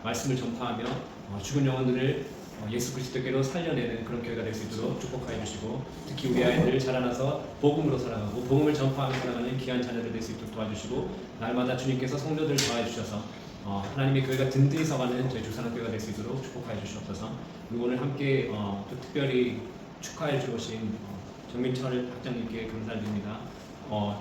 말씀을 전파하며 죽은 영혼들을 예수 그리스도께로 살려내는 그런 교회가 될 수 있도록 축복하여 주시고, 특히 우리 아이들 자라나서 복음으로 살아가고 복음을 전파하며 살아가는 귀한 자녀들 될 수 있도록 도와주시고, 날마다 주님께서 성도들을 더하여 주셔서 하나님의 교회가 든든히 서가는 저희 주산학교가 될 수 있도록 축복하여 주시옵소서. 그리고 오늘 함께 또 특별히 축하해 주신 정민철 학장님께 감사드립니다.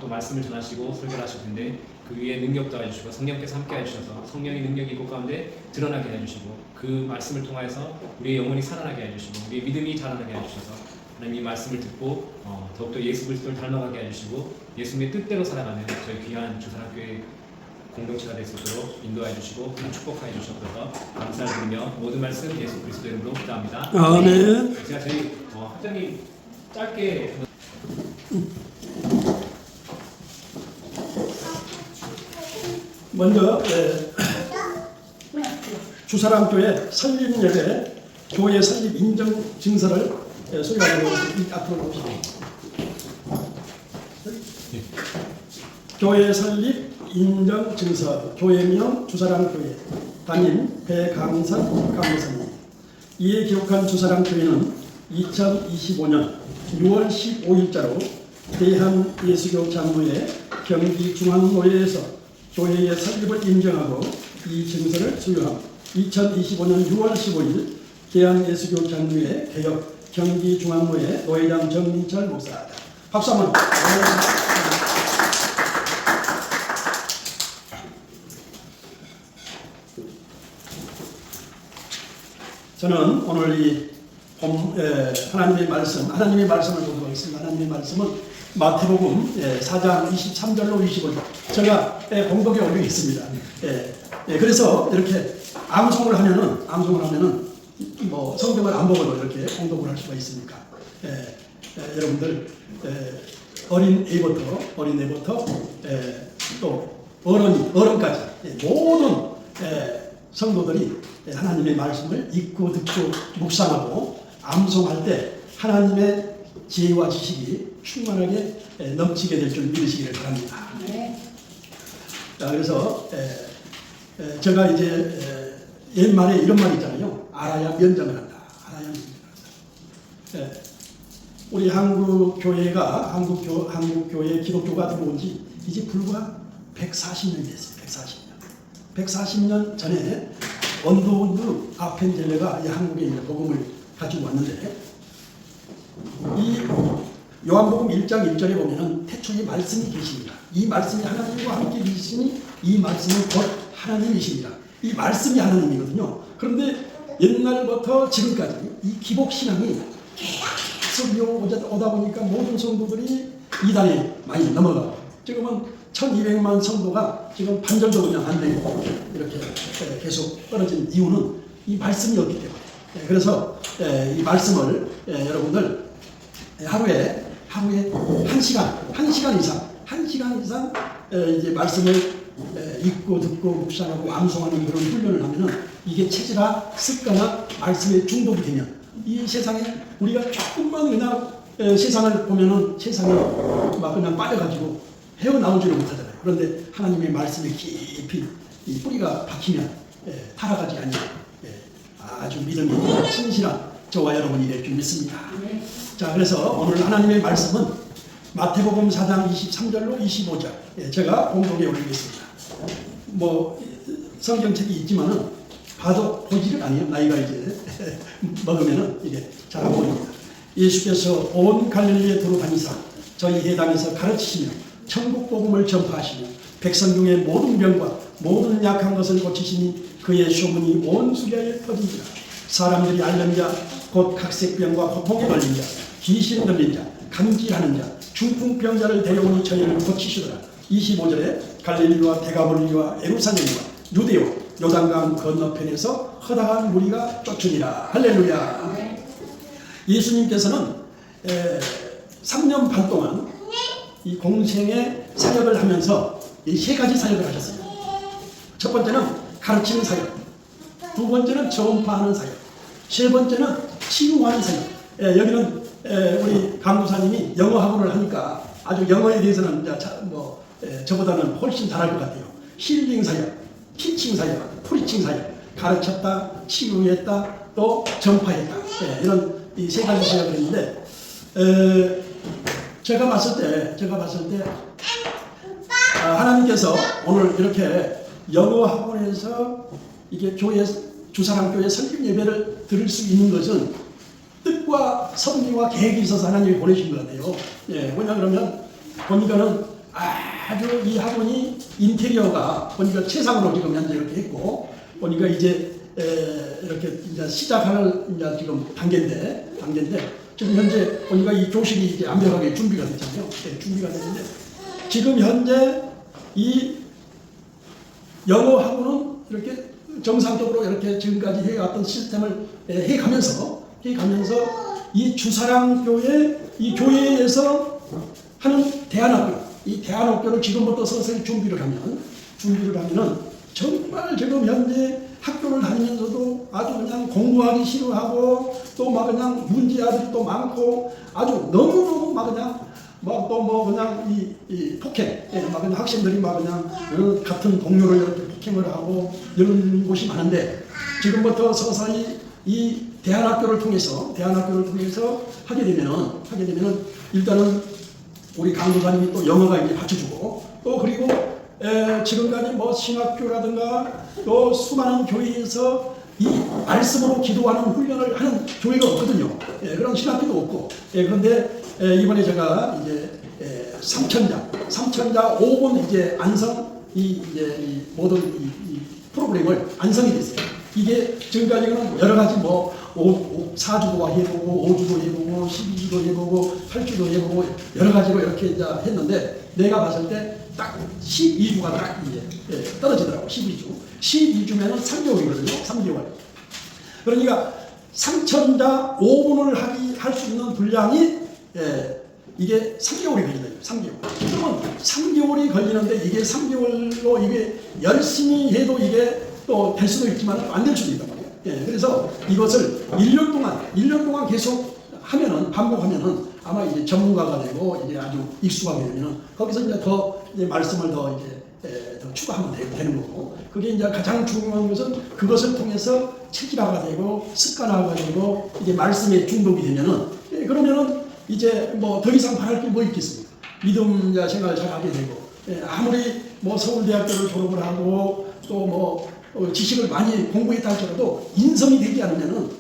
또 말씀을 전하시고 설교를 하실 텐데 그 위에 능력 더해주시고 성령께서 함께 해주셔서 성령의 능력이 이곳 가운데 드러나게 해주시고, 그 말씀을 통하여서 우리의 영혼이 살아나게 해주시고 우리의 믿음이 자라나게 해주셔서 하나님 이 말씀을 듣고 더욱더 예수 그리스도를 닮아가게 해주시고 예수님의 뜻대로 살아가는 저희 귀한 주산학교의 공동체가 될 수 있도록 인도해 주시고 축복하여 주셔서 감사를 드리며 모든 말씀 예수 그리스도 이름으로 기도합니다. 아멘. 제가 저희 학장님 짧게 먼저 주사랑교회 설립예배 교회 설립 인정 증서를 소개하려고 앞으로 봅시다. 교회 설립 인정 증서, 교회명 주사랑교회, 담임 배강선 강목사님. 이에 기록한 주사랑교회는 2025년 6월 15일자로 대한예수교 장로회 경기중앙노회에서 교회의 설립을 인정하고 이 증서를 수여함. 2025년 6월 15일 대한예수교 장로회 개혁 경기중앙노회 노회장 정민철 목사. 박수 한번. 저는 오늘 이 하나님의 말씀을 보도록 하겠습니다. 하나님의 말씀은 마태복음 4장 23절로 25절 제가 공독에 올리겠습니다. 그래서 이렇게 암송을 하면은 뭐 성경을 안 보고도 이렇게 공독을 할 수가 있으니까 여러분들 어린 애부터 또 어른까지 모든 성도들이 하나님의 말씀을 읽고 듣고 묵상하고 암송할 때 하나님의 지혜와 지식이 충만하게 넘치게 될 줄 믿으시기를 바랍니다. 네. 자, 그래서 제가 이제 옛말에 이런 말 있잖아요. 알아야 면장을 한다. 알아야 면장을 한다. 우리 한국교회가 한국교회 기독교가 들어온 지 이제 불과 140년이 됐어요. 140년 전에 언더우드 아펜젤레가 한국에 이제 복음을 가지고 왔는데, 이 요한복음 1장 1절에 보면은 태초에 말씀이 계십니다. 이 말씀이 하나님과 함께 계시니 이 말씀은 곧 하나님이십니다. 이 말씀이 하나님이거든요. 그런데 옛날부터 지금까지 이 기복신앙이 계속 이어오다 보니까 모든 성도들이 이단에 많이 넘어가고, 지금은 1200만 성도가 지금 반절도 그냥 안 되고 이렇게 계속 떨어진 이유는 이 말씀이 없기 때문에. 그래서 이 말씀을 여러분들 하루에 1시간 이상 이제 말씀을 읽고 듣고 묵상하고 암송하는 그런 훈련을 하면은 이게 체질화 습관화 말씀에 중독이 되면 이 세상에 우리가 조금만 그냥 세상을 보면은 세상에 막 그냥 빠져가지고 헤어나오지를 못하잖아요. 그런데 하나님의 말씀에 깊이 이 뿌리가 박히면 타락하지 않는 아주 믿음이 신실한 저와 여러분이 될 줄 믿습니다. 자, 그래서 오늘 하나님의 말씀은 마태복음 4장 23절로 25절 제가 공독에 올리겠습니다. 뭐 성경책이 있지만은 봐도 보지를 않아요. 나이가 이제 먹으면은 이게 잘 안 보입니다. 예수께서 온 갈릴리에 두루 다니사 저희 회당에서 가르치시며 천국 복음을 전파하시며 백성 중에 모든 병과 모든 약한 것을 고치시니 그의 소문이 온 수리아에 퍼진지라. 사람들이 앓는 자 곧 각색병과 고통에 걸린 자 귀신 들린 자 감기하는 자 중풍병자를 데려오니 저희를 고치시더라. 25절에 갈릴리와 데가볼리와 예루살렘과 유대요 요단강 건너편에서 허다한 무리가 쫓으니라. 할렐루야. 예수님께서는 3년 반 동안 이 공생의 사역을 하면서 이 3가지 사역을 하셨어요. 첫 번째는 가르치는 사역, 두 번째는 전파하는 사역, 세 번째는 치유하는 사역. 여기는 우리 강도사님이 영어 학원을 하니까 아주 영어에 대해서는 저보다는 훨씬 잘할 것 같아요. 힐링 사역, 티칭 사역, 프리칭 사역. 가르쳤다, 치유했다, 또 전파했다. 예, 이런 이 세 가지 제가 그랬는데 제가 봤을 때 하나님께서 오늘 이렇게 영어 학원에서 이게 교회 주사랑 교회 설교 예배를 들을 수 있는 것은 뜻과 섭리와 계획이 있어서 하나님이 보내신 것 같아요. 예, 뭐냐 그러면 보니까는 아주 이 학원이 인테리어가 보니까 최상으로 지금 현재 이렇게 했고 보니까 이제 이렇게 이제 시작하는 이제 지금 단계인데 지금 현재 보니까 이 교실이 이제 완벽하게 준비가 됐잖아요. 예, 준비가 됐는데 지금 현재 이 영어 학원은 이렇게 정상적으로 이렇게 지금까지 해왔던 시스템을 해가면서 이 주사랑 교회 이 교회에서 하는 대안학교 이 대안학교를 지금부터 서서히 준비를 하면은 정말 지금 현재 학교를 다니면서도 아주 그냥 공부하기 싫어하고 또 막 그냥 문제아들이 또 많고 아주 너무너무 막 그냥 막 또 뭐 그냥 이 폭행, 막 그냥 학생들이 막 그냥 같은 동료를 이렇게 폭행을 하고 이런 곳이 많은데 지금부터 서서히 이 대안학교를 통해서 하게 되면은 일단은 우리 강도사님이 또 영어가 이제 받쳐주고 또 그리고 지금까지 뭐 신학교라든가 또 수많은 교회에서 이 말씀으로 기도하는 훈련을 하는 교회가 없거든요. 그런 신학교도 없고 그런데 이번에 제가 이제 삼천자 5분 이제 안성 이 모든 이 프로그램을 안성이 됐어요. 이게 지금까지는 여러 가지 뭐 4주도 해보고 5주도 해보고 12주도 해보고 8주도 해보고 여러 가지로 이렇게 이제 했는데 내가 봤을 때 딱 12주가 딱 이제 떨어지더라고. 12주면은 3개월이거든요. 3개월. 그러니까 삼천자 5분을 할 수 있는 분량이 이게 3개월이 걸리거든요. 3개월. 그러면 3개월이 걸리는데 이게 3개월로 이게 열심히 해도 이게 또 될 수도 있지만 안 될 수도 있단 말이에요. 그래서 이것을 1년 동안 계속 하면은 반복하면은 아마 이제 전문가가 되고 이제 아주 익숙하게 되면은 거기서 이제 더 이제 말씀을 더 이제 더 추가하면 되는 거고 그게 이제 가장 중요한 것은 그것을 통해서 체질화가 되고 습관화가 되고 이제 말씀에 중독이 되면은 그러면은 이제 뭐 더 이상 바랄 게 뭐 있겠습니까? 믿음 생활을 잘 하게 되고 아무리 뭐 서울대학교를 졸업을 하고 또 뭐 지식을 많이 공부했다 할지라도 인성이 되지 않으면은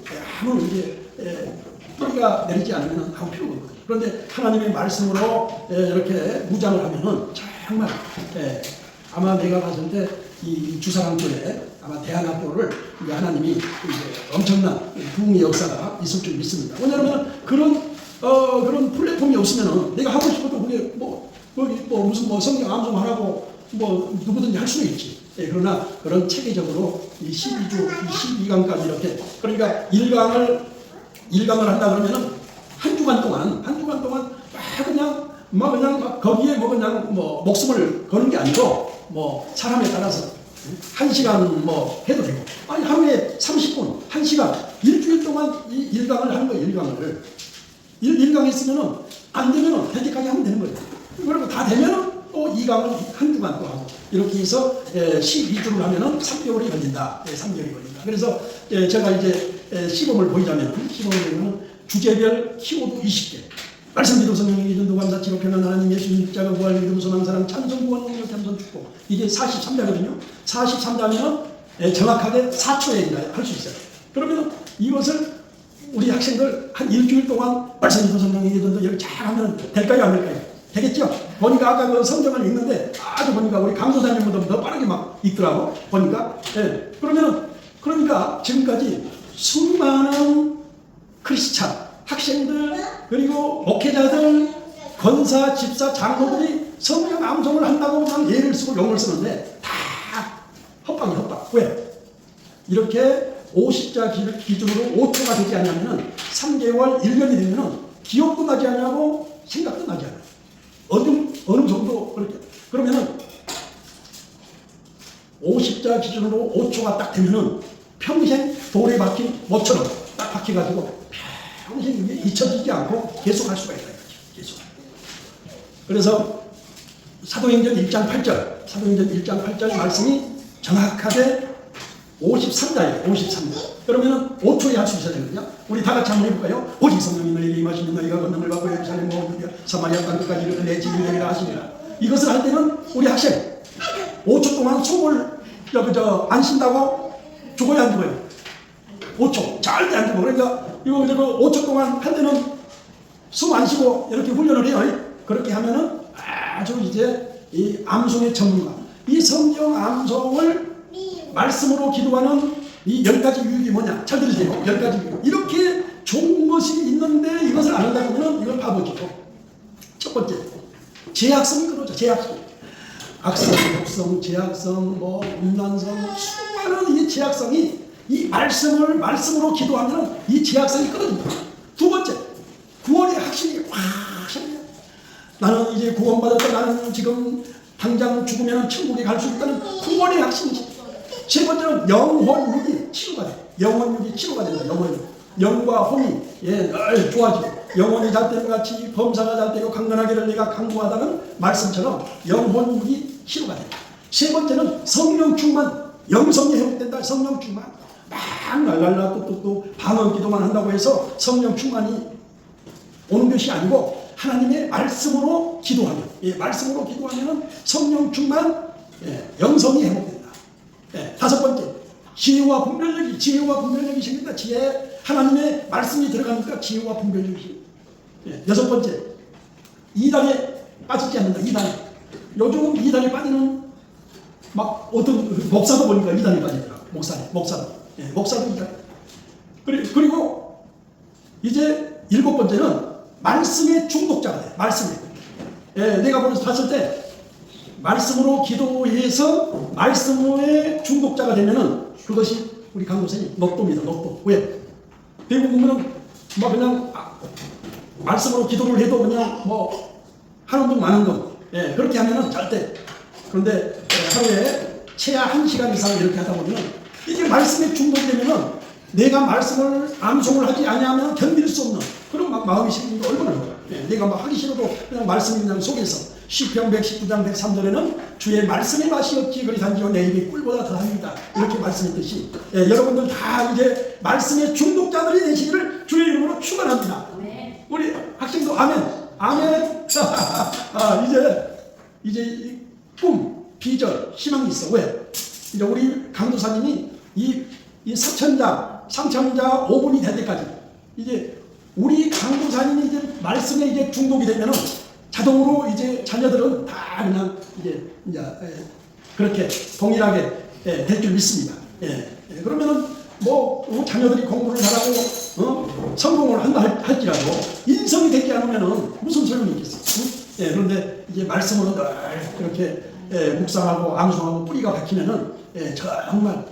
아무 이제 뿌리가 내리지 않으면 아무 필요가 없거든요. 그런데 하나님의 말씀으로 이렇게 무장을 하면은 정말 아마 내가 봤을 때 이 주사랑교회 아마 대안학교를 하나님이 이제 엄청난 부흥의 역사가 있을 줄 믿습니다. 왜냐하면 그런 플랫폼이 없으면은 내가 하고 싶어도 그게 무슨 성경 암송하라고 누구든지 할 수는 있지. 그러나 그런 체계적으로 이 12강까지 이렇게 그러니까 1강을 한다 그러면은 한 주간 동안 그냥 거기에 그냥 목숨을 거는 게 아니고 사람에 따라서 1시간 해도 되고 아니 하루에 30분 1시간 일주일 동안 이 1강을 하는 거예요. 1강 했으면은 안 되면은 될 때까지 하면 되는 거예요. 그리고 다 되면은 또 2강을 한 주간 또 하고 이렇게 해서 12주를 하면은 3개월이 걸린다. 3개월이 걸린다. 그래서 제가 이제 시범을 보이자면 주제별 키워드 20개. 말씀 기도 성령 기도 감사 치료 평안 하나님 예수님 십자가 부활 믿음 소망 사랑 찬송 구원 능력 겸손 축복 이게 43자거든요. 43자면은 정확하게 4초에 할 수 있어요. 그러면 이것을 우리 학생들 한 일주일 동안 말씀 기도 성령 기도도 이렇게 잘 하면 될까요 안 될까요? 되겠죠? 보니까 아까 그 성경을 읽는데 아주 보니까 우리 강도사님보다 더 빠르게 막 읽더라고. 보니까 그러니까 지금까지 수많은 크리스찬 학생들 그리고 목회자들 권사 집사 장로들이 성경 암송을 한다고 그냥 예를 쓰고 용을 쓰는데 다 헛방. 왜? 이렇게 50자 기준으로 5초가 되지 않으면 3개월 1년이 되면 기억도 나지 않냐고 생각도 나지 않아요. 어느 정도 그렇게 그러면은 50자 기준으로 5초가 딱 되면은 평생 돌에 박힌 못처럼 딱 박혀가지고 평생 이게 잊혀지지 않고 계속 할 수가 있다. 계속. 그래서 사도행전 1장 8절 말씀이 정확하게 53자예요. 53자. 그러면은 5초에 할 수 있어야 되거든요. 우리 다 같이 한번 해볼까요? 오직 성령이 너희에게 임하시면 너희가 권능을 받고 예루살렘 모든 유대 사마리아 땅끝까지 이르러 내 집이 되리라 하시니라. 이것을 할 때는 우리 학생 5초 동안 숨을 안 쉰다고 죽어야 안 죽어요. 5초 절대 안 죽어. 그러니까 이거 5초 동안 할 때는 숨 안 쉬고 이렇게 훈련을 해요. 그렇게 하면은 아주 이제 이 암송의 전문가, 이 성경 암송을 말씀으로 기도하는 이 10가지 유익이 뭐냐? 잘 들으세요. 10가지 유익. 이렇게 좋은 것이 있는데 이것을 안 한다고 하면 이건 바보죠. 첫 번째, 제약성이 그러죠. 제약성. 악성, 독성, 제약성, 음란성, 수많은 이 제약성이 이 말씀으로 기도하면 이 제약성이 끊어집니다. 두 번째, 구원의 확신이 확신이에요. 나는 이제 구원받았다. 나는 지금 당장 죽으면 천국에 갈 수 있다는 구원의 확신이지. 세 번째는 영혼육이 치료가 돼. 영혼육이 치료가 된다. 영혼육. 영과 혼이 늘 좋아지고 영혼이 잘 때와 같이 범사가 잘 되고 강건하기를 내가 강구하다는 말씀처럼 영혼육이 치료가 된다. 세 번째는 성령 충만, 영성이 회복된다. 성령 충만. 막 랄랄라 또 방언 기도만 한다고 해서 성령 충만이 오는 것이 아니고 하나님의 말씀으로 기도하면, 말씀으로 기도하면 성령 충만, 영성이 회복된다. 다섯 번째, 지혜와 분별력이 생긴다. 지혜, 하나님의 말씀이 들어가니까 지혜와 분별력이 생긴다. 여섯 번째, 이단에 빠지지 않는다. 이단에. 요즘 이단에 빠지는 막 어떤 목사도 보니까 이단에 빠지더라. 목사도 이단. 그리고 이제 일곱 번째는 말씀의 중독자가 돼. 말씀에. 내가 봤을 때 말씀으로 기도해서 말씀의 중독자가 되면은 그것이 우리 강도선이 녹도입니다. 녹도. 왜? 대부분은 그냥 말씀으로 기도를 해도 그냥 하는 둥 마는 둥. 그렇게 하면은 절대. 그런데 하루에 최하 1시간 이상 이렇게 하다 보면 이게 말씀에 중독되면은 내가 말씀을 암송을 하지 아니하면 견딜 수 없는 그런 마음이 생기는 게 얼마나 좋아요. 내가 하기 싫어도 그냥 말씀이 그냥 속에서 시편 119장 103절에는 주의 말씀의 맛이 없지 그리 단지요 내 입이 꿀보다 더합니다. 이렇게 말씀했듯이 여러분들 다 이제 말씀의 중독자들이 되시기를 주의 이름으로 축원합니다. 우리 학생도 아멘. 이제 꿈, 비전, 희망이 있어. 왜? 이제 우리 강도사님이 이 사천자 5분이 될 때까지 이제 우리 강도사님이 이제 말씀에 이제 중독이 되면은 자동으로 이제 자녀들은 다 그냥 이제 그렇게 동일하게 될 줄 믿습니다. 그러면은 자녀들이 공부를 잘하고 성공을 한다 할지라도 인성이 되지 않으면은 무슨 소용이 있겠어? 그런데 이제 말씀으로 늘 그렇게 묵상하고 암송하고 뿌리가 박히면은 정말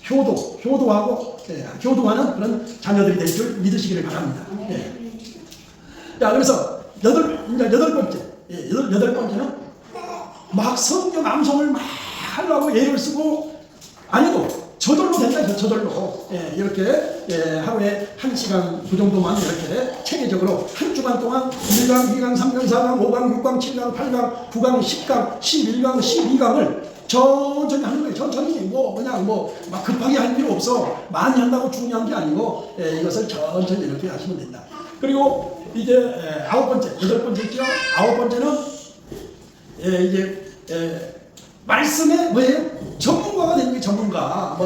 효도하고 효도하는 그런 자녀들이 될 줄 믿으시기를 바랍니다. 자, 그래서 여덟 번째는 막 성경 암송을 막 하려고 애를 쓰고 아니도 저절로 된다. 저절로 이렇게 하루에 1시간 그 정도만 이렇게 체계적으로 한 주간 동안 1강, 2강, 3강, 4강, 5강, 6강, 7강, 8강, 9강, 10강, 11강, 12강을 천천히 하는 거예요. 천천히 그냥 막 급하게 할 필요 없어. 많이 한다고 중요한 게 아니고 이것을 천천히 이렇게 하시면 된다. 그리고 이제 여덟 번째죠. 아홉 번째는 이제 말씀에 뭐예요? 전문가가 되는 게 전문가.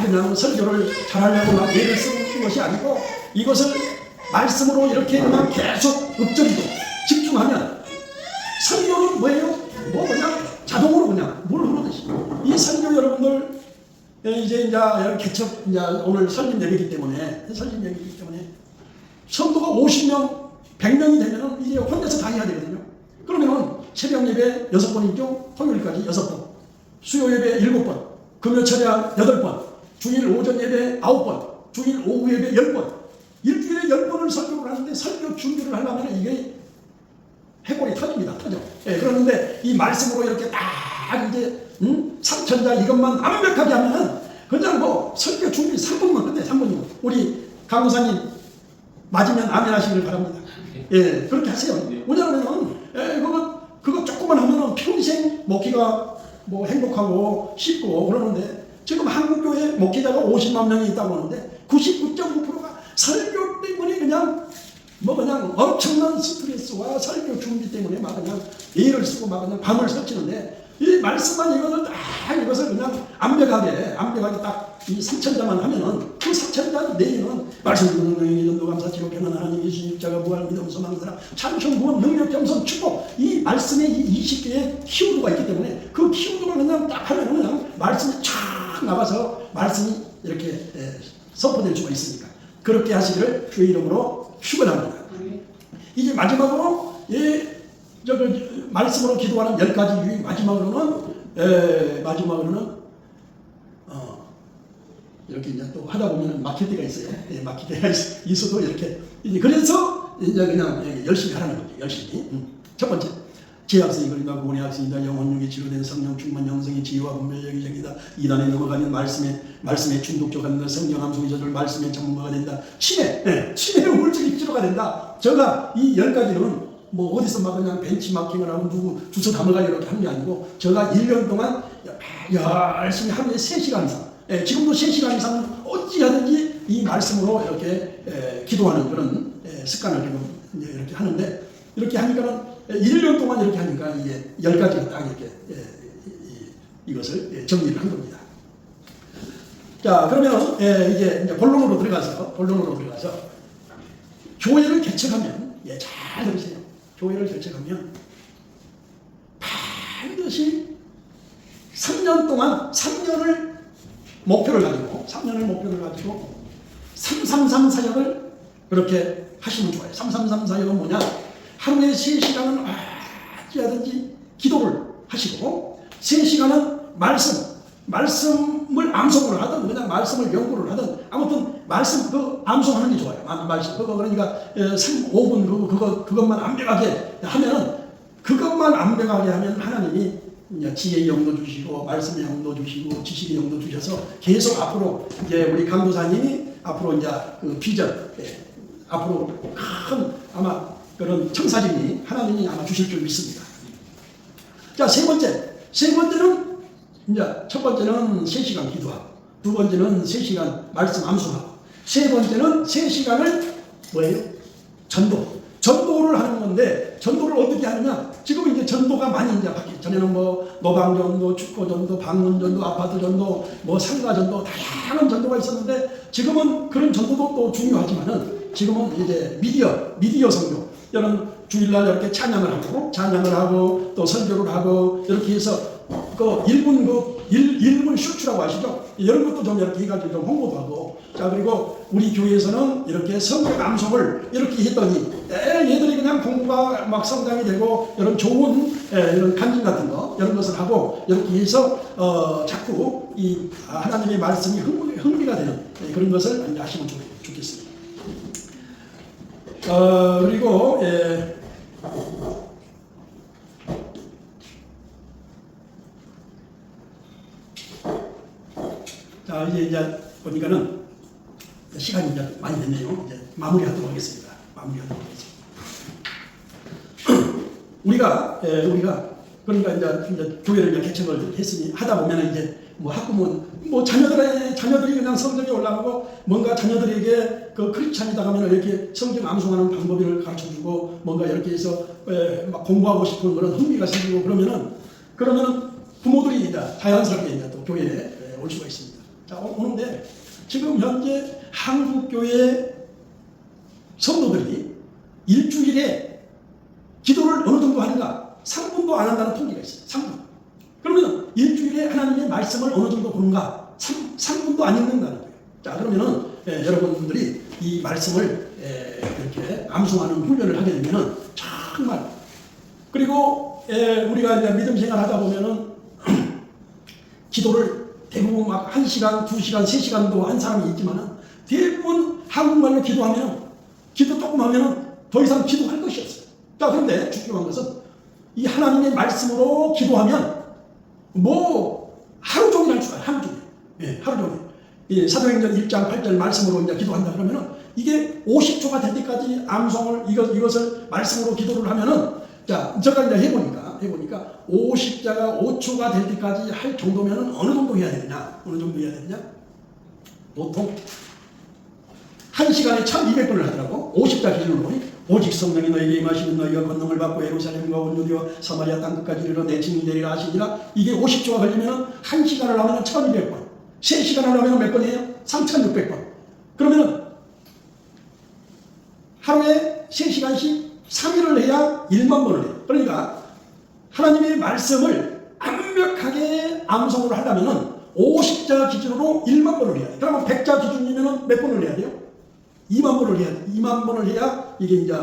그냥 설교를 잘하려고 막 예를 쓰는 것이 아니고 이것을 말씀으로 이렇게 그냥 계속 읊조리고 집중하면 설교는 뭐예요? 그냥 자동으로 그냥 물 흐르듯이. 이 설교 여러분들 이제 개척 오늘 설립 예배이기 때문에 성도가 50명, 100명이 되면 이제 혼자서 다 해야 되거든요. 그러면은 새벽 예배 6번이죠. 토요일까지 6번. 수요 예배 7번. 금요 철야 8번. 주일 오전 예배 9번. 주일 오후 예배 10번. 일주일에 10번을 설교를 하는데 설교 준비를 하려면 이게 해골이 터집니다. 터져. 그러는데 이 말씀으로 이렇게 딱 이제 삼천자 이것만 완벽하게 하면은 그냥 설교 준비 3분만 끝내. 3분이면. 우리 강도사님 맞으면 아멘 하시길 바랍니다. 그렇게 하세요. 왜냐하면 그거 조금만 하면은 평생 먹기가 뭐 행복하고 쉽고 그러는데 지금 한국교회 목회자가 50만 명이 있다고 하는데 99.9%가 설교 때문에 그냥 엄청난 스트레스와 설교 준비 때문에 막 그냥 애를 쓰고 막 그냥 밤을 설치는데 이 말씀만 이것을 그냥 암벽하게 딱 이 3천자만 하면은 그 3천자 내에는 말씀 듣는 능력이 전도 감사 지옥에는 하나님 예수 입자가 무할 믿음 소망 사랑 찬송 구원 능력 겸손 축복 이 말씀에 이 20개의 키워드가 있기 때문에 그 키워드만 그냥 딱 하면 그냥 말씀이 쫙 나가서 말씀이 이렇게 선포될 수가 있으니까 그렇게 하시기를 주의 이름으로 축원합니다. 이제 마지막으로 말씀으로 기도하는 10가지 유익 마지막으로는 이렇게 이제 또 하다 보면 막힐 때가 있어요. 막힐 때가 있어도 이렇게 그래서 이제 그냥 열심히 하라는 거죠. 열심히. 첫 번째 제학생이 그리다 구원의 학생이다 영혼육이 치료된 성령 충만 영성의 지혜와 분별 여기저기다 이단에 넘어가면 말씀에 중독적한다 성령 함송이 저절 말씀의 전문가가 된다 치매 우울증이 치료가 된다. 제가 이 10가지는 뭐 어디서 막 그냥 벤치마킹을 하고 누구 주소 담아가지고 이렇게 하는 게 아니고 제가 1년 동안 열심히 하루에 3시간 이상 지금도 3시간 이상 어찌하든지 이 말씀으로 이렇게 기도하는 그런 습관을 지금 이렇게 하는데 이렇게 하니까는 1년 동안 이렇게 하니까 이게 10가지가 딱 이렇게 이것을 정리를 한 겁니다. 자, 그러면 이제 본론으로 들어가서 교회를 개척하면 잘 들으세요. 교회를 개척하면 반드시 3년을 목표를 가지고 333 사역을 그렇게 하시면 좋아요. 333 사역은 뭐냐? 하루에 3시간은 어찌하든지 기도를 하시고 3시간은 말씀을 암송을 하든 그냥 말씀을 연구를 하든 아무튼 말씀 암송하는 게 좋아요. 말씀 그러니까 5분 그것만 완벽하게 하면 하나님이 지혜의 영도 주시고 말씀의 영도 주시고 지식의 영도 주셔서 계속 앞으로 이제 우리 강도사님이 앞으로 이제 그 비전 앞으로 큰 아마 그런 청사진이 하나님이 아마 주실 줄 믿습니다. 자, 세 번째는 이제 첫 번째는 3시간 기도하고 두 번째는 3시간 말씀 암송하고 세 번째는 3시간을 전도를 하는 건데 전도를 어떻게 하느냐? 지금 이제 전도가 많이 이제 바뀌었죠. 전에는 노방 전도, 축구 전도, 방문 전도, 아파트 전도, 상가 전도 다양한 전도가 있었는데 지금은 그런 전도도 또 중요하지만은 지금은 이제 미디어 성교 이런 주일날 이렇게 찬양을 하고 또 설교를 하고 이렇게 해서 그 1분 슈츠라고 아시죠? 이런 것도 좀 이렇게 해가지고 좀 홍보도 하고 자 그리고 우리 교회에서는 이렇게 성경 암송을 이렇게 했더니 얘들이 그냥 공부가 막 성장이 되고 이런 좋은 이런 간증 같은 거 이런 것을 하고 이렇게 해서 자꾸 이 하나님의 말씀이 흥미가 되는 그런 것을 하시면 좋겠습니다. 그리고 자 이제 보니까는 시간이 이제 많이 됐네요. 이제 마무리하도록 하겠습니다. 우리가 그러니까 이제 교회를 이제 개척을 했으니 하다 보면은 이제 학부모 자녀들이 그냥 성적이 올라가고 뭔가 자녀들에게 그 크리스찬이다 하면 이렇게 성경 암송하는 방법을 가르쳐주고 뭔가 이렇게 해서 막 공부하고 싶은 그런 흥미가 생기고 그러면은 부모들이 이제 자연스럽게 이제 또 교회에 올 수가 있습니다. 자 오는데 지금 현재 한국교회 성도들이 일주일에 기도를 어느 정도 하는가? 3분도 안 한다는 통계가 있어요. 3분. 그러면 일주일에 하나님의 말씀을 어느 정도 보는가? 3분도 안 읽는다는 거예요. 자, 그러면은 여러분들이 이 말씀을 이렇게 암송하는 훈련을 하게 되면은 정말 그리고 우리가 이제 믿음 생활 하다 보면은 기도를 대부분 막 1시간, 2시간, 3시간도 한 사람이 있지만은 대부분 한국말로 기도 조금 하면은 더 이상 기도할 것이 없어요. 자, 그런데 중요한 것은 이 하나님의 말씀으로 기도하면 하루 종일 할 수가 있어요. 하루 종일. 사도행전 1장 8절 말씀으로 이제 기도한다 그러면은 이게 50초가 될 때까지 암송을 이것을 말씀으로 기도를 하면은 자, 제가 이제 해보니까 해보니까 50자가 5초가 될 때까지 할 정도면 어느 정도 해야 되느냐? 어느 정도 해야 되느냐? 보통 1시간에 1200번을 하더라고. 50자 기준으로. 오직 성령이 너에게 임하시면 너희가 권능을 받고 예루살렘과 온 유대와 사마리아 땅끝까지 이르러 내 증인이 되리라 하시니라. 이게 50초가 걸리면 1시간을 하면 1200번. 3시간을 하면 몇 번이에요? 3600번. 그러면 하루에 3시간씩 3일을 해야 1만 번을 해요. 그러니까 하나님의 말씀을 완벽하게 암송을 하려면 50자 기준으로 1만 번을 해야 돼요. 그러면 100자 기준이면 몇 번을 해야 돼요? 2만 번을 해야 돼요. 2만 번을 해야 이게 이제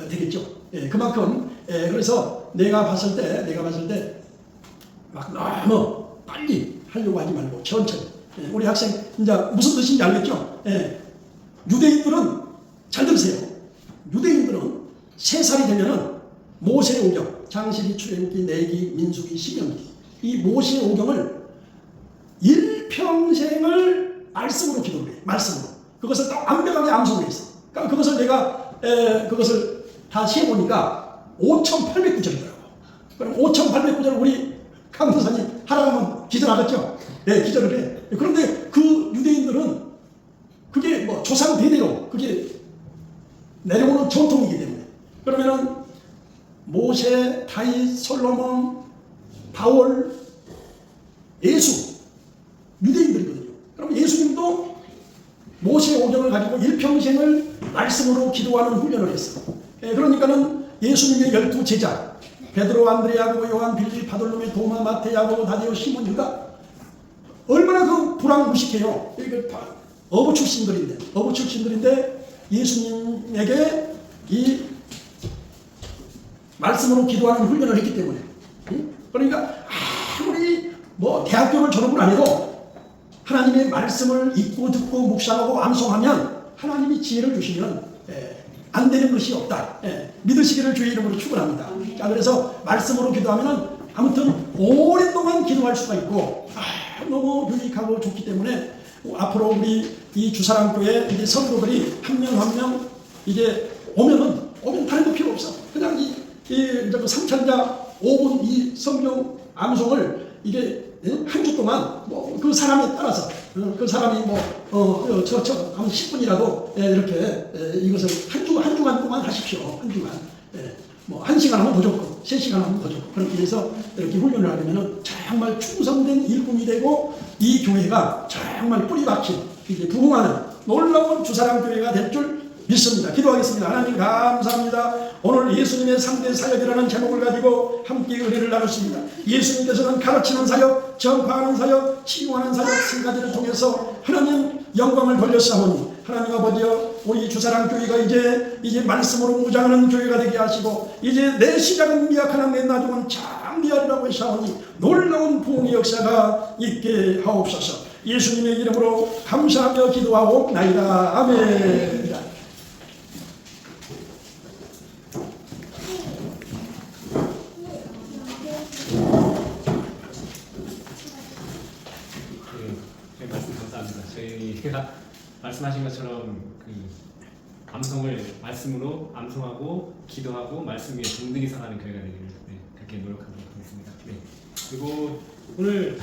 되겠죠. 예, 그만큼 그래서 내가 봤을 때 막 너무 빨리 하려고 하지 말고 천천히. 우리 학생 이제 무슨 뜻인지 알겠죠? 유대인들은 잘 들으세요. 유대인들은 3살이 되면은 모세 오경, 장세기, 출애굽기, 내기, 민수기, 신명기 이 모세 오경을 일평생을 말씀으로 기도를 해요. 말씀으로. 그것을 또 완벽하게 암송을 했어. 그러니까 그것을 내가 그것을 다 세보니까 5,809절이더라고. 그럼 5,809절 우리 강도사님 하라면 기절하겠죠? 네, 기절을 해. 그런데 그 유대인들은 그게 뭐 조상 대대로 그게 내려오는 전통이기 때문에 그러면은 모세, 다윗, 솔로몬, 바울, 예수 유대인들이거든요. 그럼 예수님도 모세 오경을 가지고 일평생을 말씀으로 기도하는 훈련을 했어. 그러니까는 예수님의 12제자 베드로, 안드레, 야고보, 요한, 빌립, 바돌로메, 도마, 마태, 야고보, 다데오, 시몬, 유다 얼마나 그 불황무식해요. 어부 출신들인데 예수님에게 이 말씀으로 기도하는 훈련을 했기 때문에 그러니까 아무리 뭐 대학교를 졸업을 안 해도 하나님의 말씀을 읽고 듣고 묵상하고 암송하면 하나님이 지혜를 주시면 안 되는 것이 없다. 믿으시기를 주의 이름으로 축원합니다. 자, 그래서 말씀으로 기도하면 아무튼 오랫동안 기도할 수가 있고 너무 유익하고 좋기 때문에 앞으로 우리 이 주사랑교회 이제 성도들이 한 명 한 명 이제 오면 다른 거 필요 없어. 그냥 이 3천자 5분 이 성경 암송을 이게 한 주 동안 뭐 그 사람에 따라서 그 사람이 한 10분이라도 이렇게 이것을 한 주간 동안 하십시오. 한 주간. 뭐 1시간 하면 더 좋고 3시간 하면 더 좋고 그렇게 해서 이렇게 훈련을 하려면 정말 충성된 일꾼이 되고 이 교회가 정말 뿌리 박힌 이제 부흥하는 놀라운 주사랑 교회가 될 줄 믿습니다. 기도하겠습니다. 하나님 감사합니다. 오늘 예수님의 3대 사역이라는 제목을 가지고 함께 은혜를 나눴습니다. 예수님께서는 가르치는 사역, 전파하는 사역, 치유하는 사역 세 가지를 통해서 하나님 영광을 돌렸사오니 하나님 아버지여 우리 주사랑 교회가 이제 말씀으로 무장하는 교회가 되게 하시고 이제 내 시작은 미약하나 내 나중은 장미하리라고 하사오니 놀라운 부흥의 역사가 있게 하옵소서. 예수님의 이름으로 감사하며 기도하옵나이다. 아멘. 말씀 감사합니다. 저희가 말씀하신 것처럼 그 암송을 말씀으로 암송하고 기도하고 말씀 위에 동등히 살아가는 교회가 되기를 그렇게 노력하도록 하겠습니다. 그리고 오늘